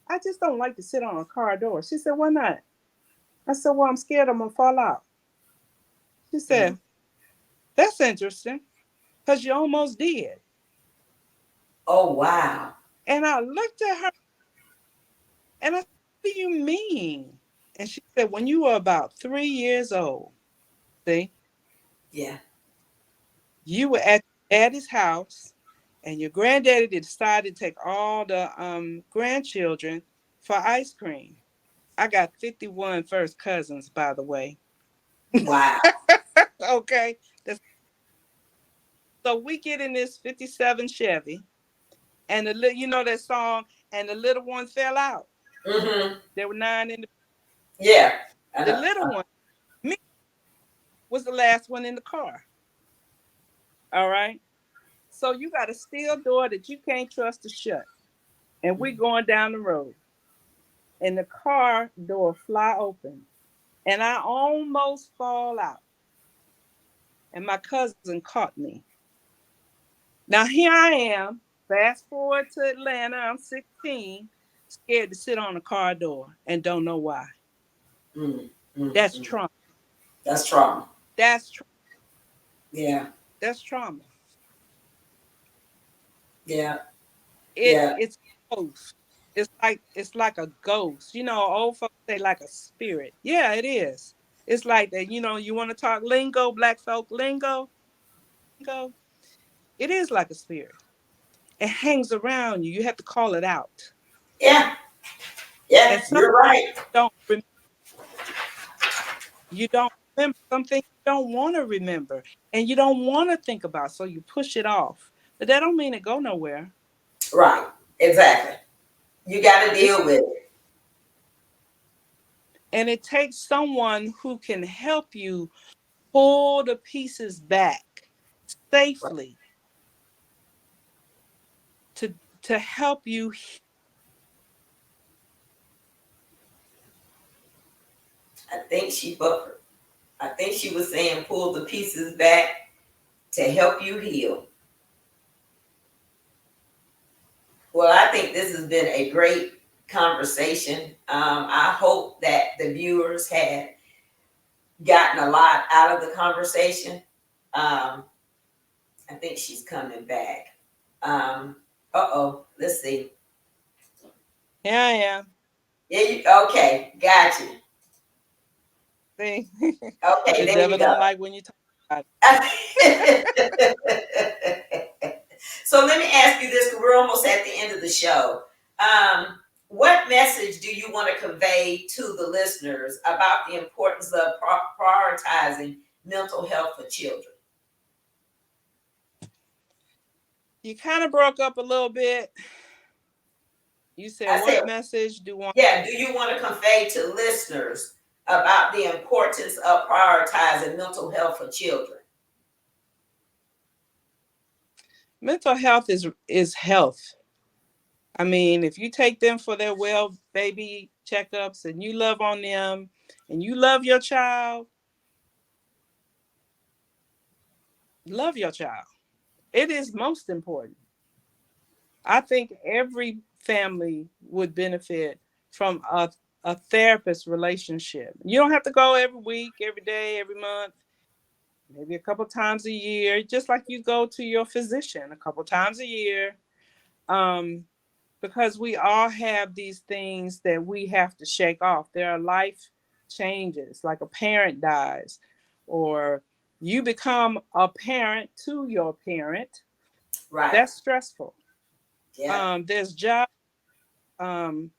B: I just don't like to sit on a car door." She said, "Why not?" I said, "Well, I'm scared I'm gonna fall out." She
A: mm.
B: said, "That's interesting, because you almost did."
A: Oh, wow.
B: And I looked at her and I said, "What do you mean?" And she said, "When you were about 3 years old, see,
A: Yeah.
B: you were at your daddy's house, and your granddaddy decided to take all the grandchildren for ice cream. I got 51 first cousins, by the way."
A: Wow.
B: Okay. So we get in this 57 Chevy, and that song, "And the little one fell out."
A: Mhm.
B: There were nine in
A: Yeah.
B: the
A: Uh-huh.
B: little one. Me was the last one in the car. All right. So you got a steel door that you can't trust to shut. And we going down the road, and the car door fly open, and I almost fall out. And my cousin caught me. Now here I am. Fast forward to Atlanta. I'm 16, scared to sit on a car door and don't know why.
A: Mm, mm,
B: That's
A: mm.
B: trauma.
A: That's trauma.
B: That's tra-
A: Yeah.
B: that's trauma.
A: Yeah.
B: It
A: Yeah.
B: it's ghost. It's like a ghost. Old folks say like a spirit. Yeah, it is. It's like that. You want to talk lingo, black folk lingo. It is like a spirit. It hangs around you. You have to call it out.
A: Yeah. Yeah.
B: And some
A: You're right.
B: don't rem- you don't remember something you don't want to remember, and you don't want to think about, so you push it off. But that don't mean it go nowhere.
A: Right. Exactly. You got to
B: It's
A: deal with it.
B: and it takes someone who can help you pull the pieces back
A: Right.
B: safely to help you.
A: I think she buffered. I think she was saying pull the pieces back to help you heal. Well, I think this has been a great conversation. I hope that the viewers had gotten a lot out of the conversation. Um, I think she's coming back. Let's see.
B: Here I am.
A: Yeah, okay, got you.
B: See,
A: Okay,
B: the
A: there you
B: devil
A: go.
B: don't like when you talk about
A: So let me ask you this, because we're almost at the end of the show. What message do you want to convey to the listeners about the importance of prioritizing mental health for children?
B: it. You kind of broke up a little bit. You said,
A: I said,
B: what message do want?
A: yeah, do you want to convey to listeners about the importance of prioritizing mental health for children?
B: Mental health is health. I mean, if you take them for their well baby checkups and you love on them and you love your child, love your child. It is most important. I think every family would benefit from a therapist relationship. You don't have to go every week, every day, every month, maybe a couple times a year, just like you go to your physician a couple times a year. Um, because we all have these things that we have to shake off. There are life changes, like a parent dies, or you become a parent to your parent.
A: Right.
B: That's stressful.
A: Yeah.
B: There's job. Um,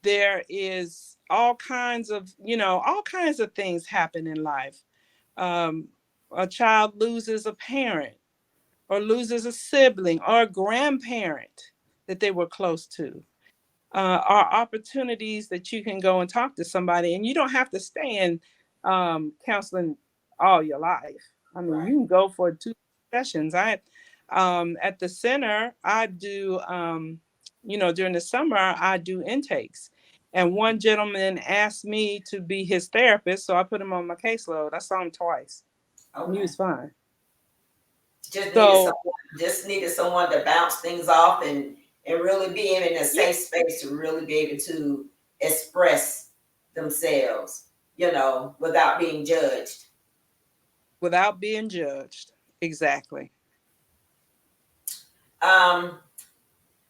B: there is all kinds of, all kinds of things happen in life. Um, a child loses a parent, or loses a sibling, or a grandparent that they were close to. Are opportunities that you can go and talk to somebody, and you don't have to stay in counseling all your life. I mean,
A: Right.
B: you can go for 2 sessions. I At the center, I do during the summer I do intakes, and one gentleman asked me to be his therapist, so I put him on my caseload. I saw him twice, and he
A: Okay.
B: was fine.
A: Just needed
B: So
A: someone. Just needed someone to bounce things off and really be in a
B: yeah,
A: safe space to really be able to express themselves, without being judged.
B: without being judged. Exactly.
A: Um,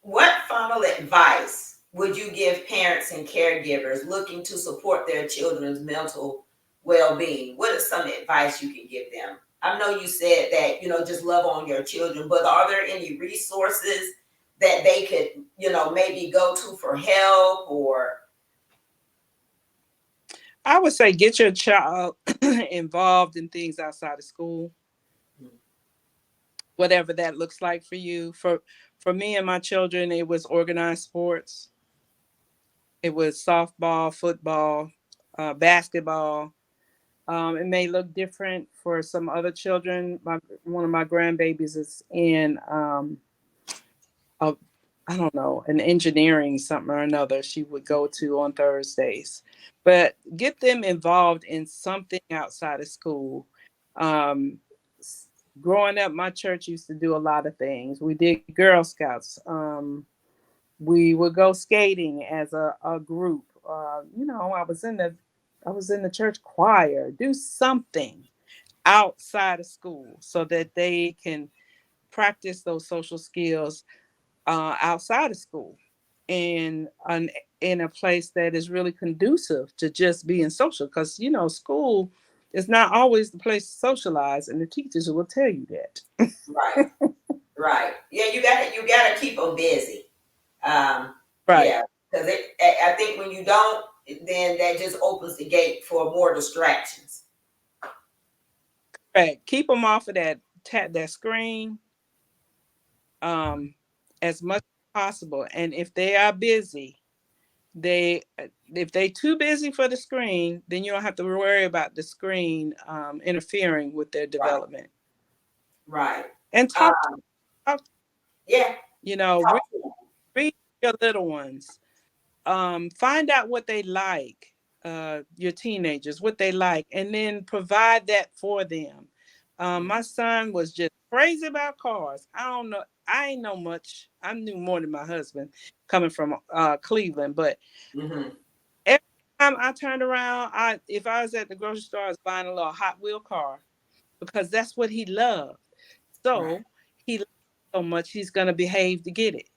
A: what final advice would you give parents and caregivers looking to support their children's mental well-being? What is some advice you can give them? I know you said that, just love on your children, but are there any resources that they could, maybe go to for help or
B: I would say get your child involved in things outside of school, whatever that looks like for you. For me and my children, it was organized sports. It was softball, football, basketball. It may look different for some other children. One of my grandbabies is in a, I don't know, an engineering something or another she would go to on Thursdays. But get them involved in something outside of school. Um, Growing up, my church used to do a lot of things. We did Girl Scouts. We would go skating as a group. I was in the church choir. Do something outside of school so that they can practice those social skills outside of school, in in a place that is really conducive to just being social. Because school is not always the place to socialize, and the teachers will tell you that.
A: right, right. Yeah, you gotta keep them busy. Um,
B: Right.
A: yeah, because I think when you don't, then that just opens the gate for more distractions.
B: Right. Keep them off of that screen, um, as much as possible. And if they are busy, they if they too busy for the screen, then you don't have to worry about the screen interfering with their
A: Right,
B: development.
A: right.
B: And
A: Um,
B: talk
A: yeah,
B: read,
A: talk to them.
B: read your little ones. Find out what they like, your teenagers, what they like, and then provide that for them. My son was just crazy about cars. I don't know. I ain't know much. I knew more than my husband, coming from Cleveland. But
A: Mm-hmm.
B: every time I turned around, if I was at the grocery store, I was buying a little Hot Wheel car, because that's what he loved.
A: Right,
B: So he loved it so much, he's gonna behave to get it,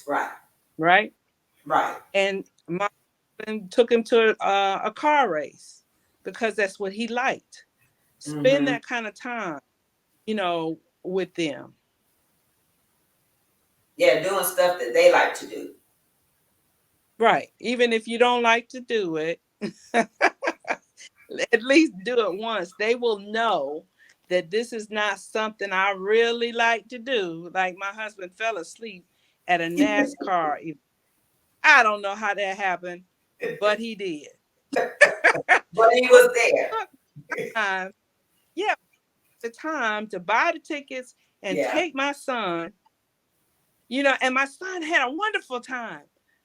A: right,
B: right?
A: right.
B: And my husband took him to a car race because that's what he liked. Spend
A: Mm-hmm.
B: that kind of time, with them.
A: Yeah, doing stuff that they like to do.
B: Right. Even if you don't like to do it, at least do it once. They will know that this is not something I really like to do. Like my husband fell asleep at a NASCAR event. I don't know how that happened, but he did.
A: But he
B: But
A: was there.
B: time, the time to buy the tickets and
A: Yeah,
B: take my son, And my son had a wonderful time.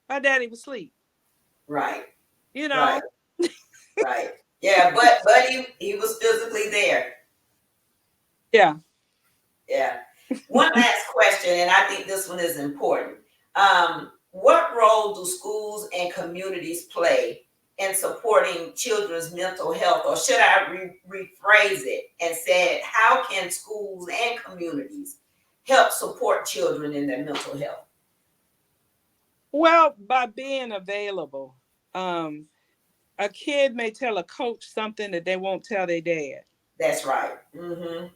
B: My daddy was asleep,
A: Right.
B: you
A: Right.
B: know.
A: Right. Yeah, but he was physically there.
B: Yeah.
A: Yeah. One last question, and I think this one is important. What role do schools and communities play in supporting children's mental health? Or should I rephrase it and say, how can schools and communities help support children in their mental health?
B: Well, by being available. Um, a kid may tell a coach something that they won't tell their dad.
A: That's right. Mm-hmm.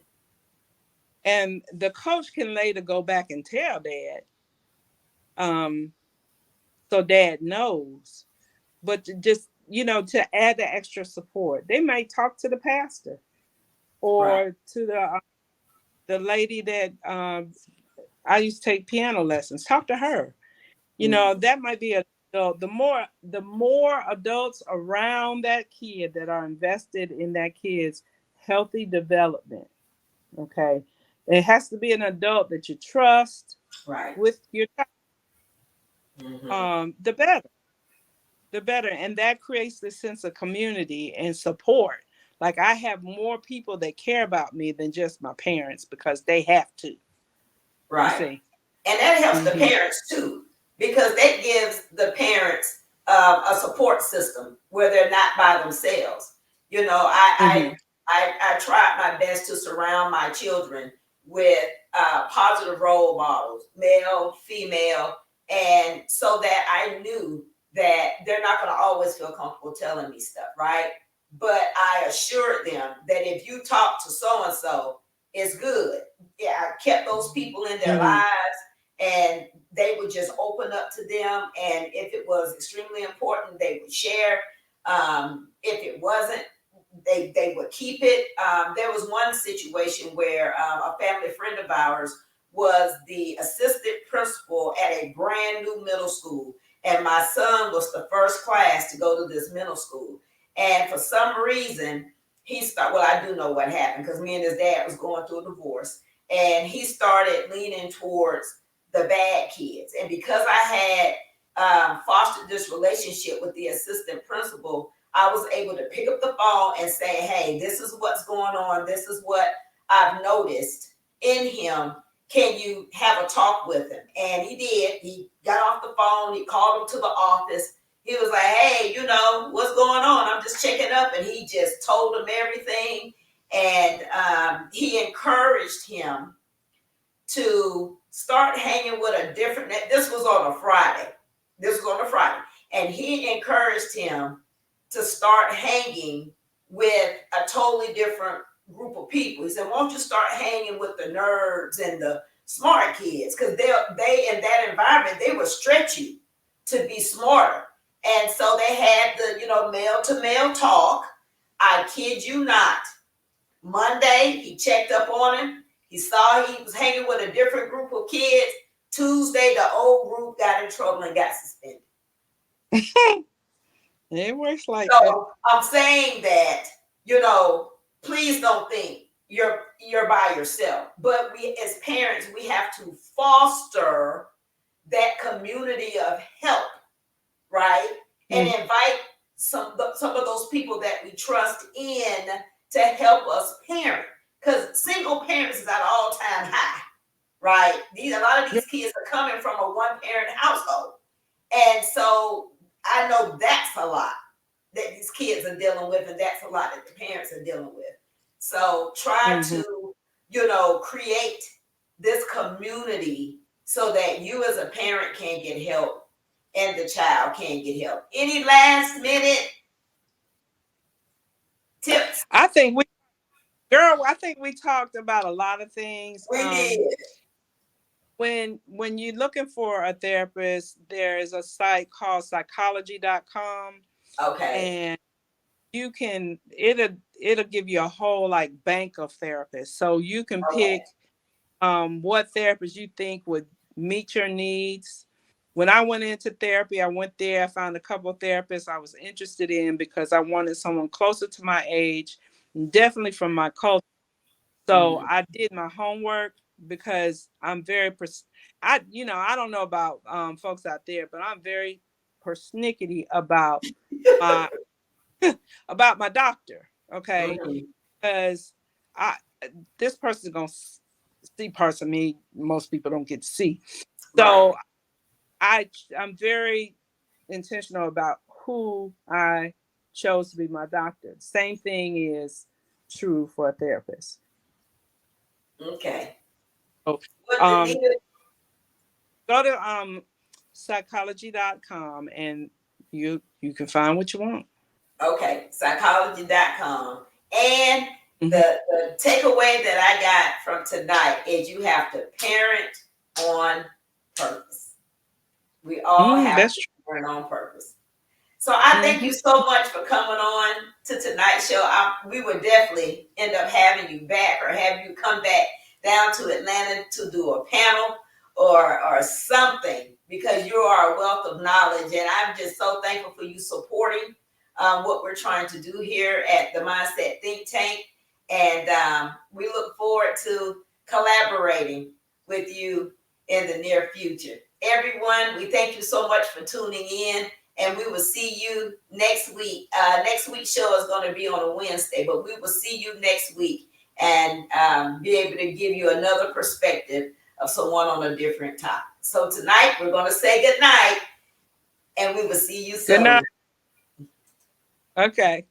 B: And the coach can later go back and tell dad, um, so dad knows. But to add the extra support, they might talk to the pastor
A: Right.
B: or to the lady that I used to take piano lessons. Talk to her.
A: Mm-hmm.
B: That might be the more adults around that kid that are invested in that kid's healthy development. Okay, it has to be an adult that you trust
A: Right.
B: with your child.
A: Mm-hmm.
B: The better, and that creates this sense of community and support. Like, I have more people that care about me than just my parents because they have to. You
A: Right.
B: see.
A: And that helps the
B: Mm-hmm.
A: parents too, because that gives the parents a support system where they're not by themselves.
B: Mm-hmm.
A: I tried my best to surround my children with positive role models, male, female, and so that I knew that they're not going to always feel comfortable telling me stuff, right? But I assured them that if you talk to so and so, it's good. Yeah, I kept those people in their
B: Mm-hmm.
A: lives, and they would just open up to them. And if it was extremely important, they would share. If it wasn't, they would keep it. There was one situation where a family friend of ours was the assistant principal at a brand new middle school, and my son was the first class to go to this middle school. And for some reason, he started. Well, I do know what happened because me and his dad was going through a divorce, and he started leaning towards the bad kids. And because I had fostered this relationship with the assistant principal, I was able to pick up the phone and say, hey, this is what's going on. This is what I've noticed in him. Can you have a talk with him? And he did. He got off the phone. He called him to the office. He was like, hey, what's going on? I'm just checking up. And he just told him everything. And he encouraged him to start hanging with a different. This was on a Friday. And he encouraged him to start hanging with a totally different group of people. He said, "Won't you start hanging with the nerds and the smart kids? Because they in that environment they will stretch you to be smarter." And so they had the male to male talk. I kid you not. Monday, he checked up on him. He saw he was hanging with a different group of kids. Tuesday, the old group got in trouble and got suspended.
B: It works like that.
A: So I'm saying that, please don't think you're by yourself. But we as parents, we have to foster that community of help, right? And
B: Mm-hmm.
A: invite some of those people that we trust in to help us parent. Because single parents is at all-time high, right? A lot of these kids are coming from a one-parent household. And so I know that's a lot that these kids are dealing with, and that's a lot that the parents are dealing with. So try
B: Mm-hmm.
A: to, create this community so that you as a parent can get help and the child can get help. Any last minute tips?
B: I think we, girl, I think we talked about a lot of things.
A: We did.
B: When you're looking for a therapist, there is a site called psychology.com,
A: Okay.
B: and it'll give you a whole like bank of therapists. So you can
A: Okay.
B: pick what therapist you think would meet your needs. When I went into therapy, I went there, I found a couple of therapists I was interested in because I wanted someone closer to my age, definitely from my culture. So
A: Mhm.
B: I did my homework, because I'm very I don't know about folks out there, but I'm very persnickety my about my doctor. Okay,
A: Mhm.
B: because I this person is gonna see parts of me most people don't get to see.
A: Right.
B: So I'm very intentional about who I chose to be my doctor. Same thing is true for a therapist.
A: Okay.
B: So
A: Well,
B: um,
A: Denita,
B: go to psychology.com and you can find what you want.
A: okay, psychology.com. And
B: Hmm.
A: the takeaway that I got from tonight is you have to parent on purpose. We all have
B: That's
A: to
B: true.
A: parent on purpose. So I thank you
B: Hmm.
A: so much for coming on to tonight's show. We would definitely end up having you back or have you come back down to Atlanta to do a panel or something because you are a wealth of knowledge. And I'm just so thankful for you supporting what we're trying to do here at the Mindset Think Tank. And we look forward to collaborating with you in the near future. Everyone, we thank you so much for tuning in, and we will see you next week. Next week's show is going to be on a Wednesday, but we will see you next week and be able to give you another perspective of someone on a different topic. So tonight we're going to say good night, and we will see you
B: Good
A: soon.
B: night. Okay.